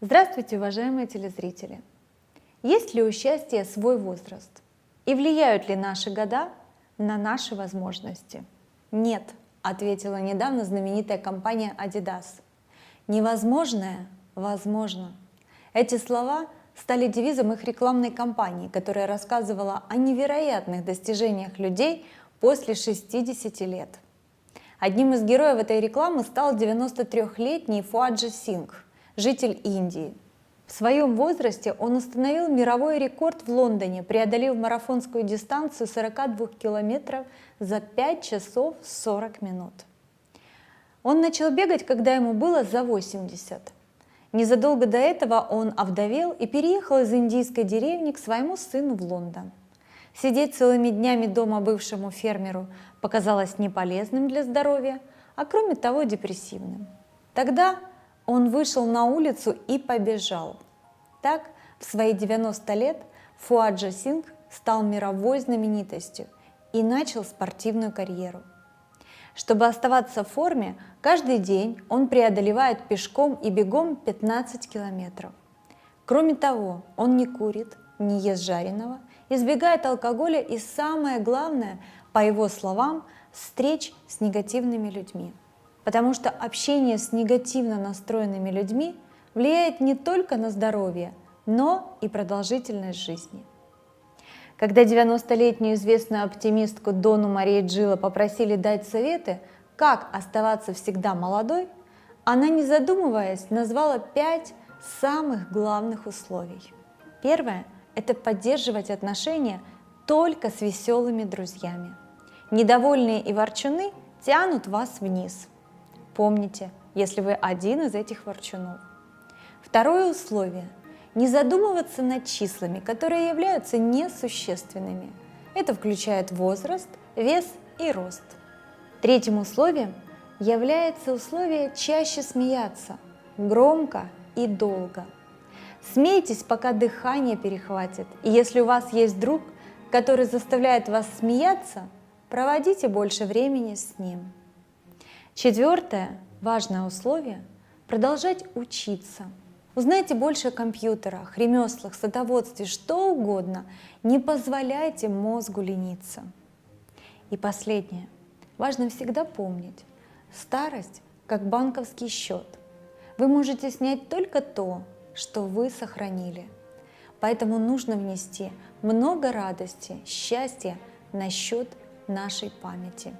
Здравствуйте, уважаемые телезрители! Есть ли у счастья свой возраст? И влияют ли наши года на наши возможности? Нет, ответила недавно знаменитая компания Adidas. Невозможное возможно. Эти слова стали девизом их рекламной кампании, которая рассказывала о невероятных достижениях людей после 60 лет. Одним из героев этой рекламы стал 93-летний Фуаджи Сингх, житель Индии. В своем возрасте он установил мировой рекорд в Лондоне, преодолев марафонскую дистанцию 42 километров за 5 часов 40 минут. Он начал бегать, когда ему было за 80. Незадолго до этого он овдовел и переехал из индийской деревни к своему сыну в Лондон. Сидеть целыми днями дома бывшему фермеру показалось не полезным для здоровья, а кроме того депрессивным. Тогда он вышел на улицу и побежал. Так, в свои 90 лет Фуаджи Сингх стал мировой знаменитостью и начал спортивную карьеру. Чтобы оставаться в форме, каждый день он преодолевает пешком и бегом 15 километров. Кроме того, он не курит, не ест жареного, избегает алкоголя и, самое главное, по его словам, встреч с негативными людьми. Потому что общение с негативно настроенными людьми влияет не только на здоровье, но и продолжительность жизни. Когда 90-летнюю известную оптимистку Дону Марию Джило попросили дать советы, как оставаться всегда молодой, она, не задумываясь, назвала 5 самых главных условий. Первое – это поддерживать отношения только с веселыми друзьями. Недовольные и ворчуны тянут вас вниз. Помните, если вы один из этих ворчунов. Второе условие – не задумываться над числами, которые являются несущественными. Это включает возраст, вес и рост. Третьим условием является условие чаще смеяться, громко и долго. Смейтесь, пока дыхание перехватит, и если у вас есть друг, который заставляет вас смеяться, проводите больше времени с ним. Четвертое, важное условие – продолжать учиться. Узнайте больше о компьютерах, ремеслах, садоводстве, что угодно. Не позволяйте мозгу лениться. И последнее. Важно всегда помнить, старость как банковский счет. Вы можете снять только то, что вы сохранили. Поэтому нужно внести много радости, счастья на счет нашей памяти.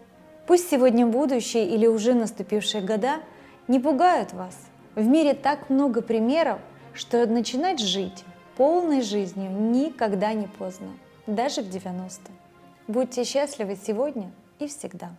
Пусть сегодня будущие или уже наступившие года не пугают вас. В мире так много примеров, что начинать жить полной жизнью никогда не поздно, даже в 90. Будьте счастливы сегодня и всегда.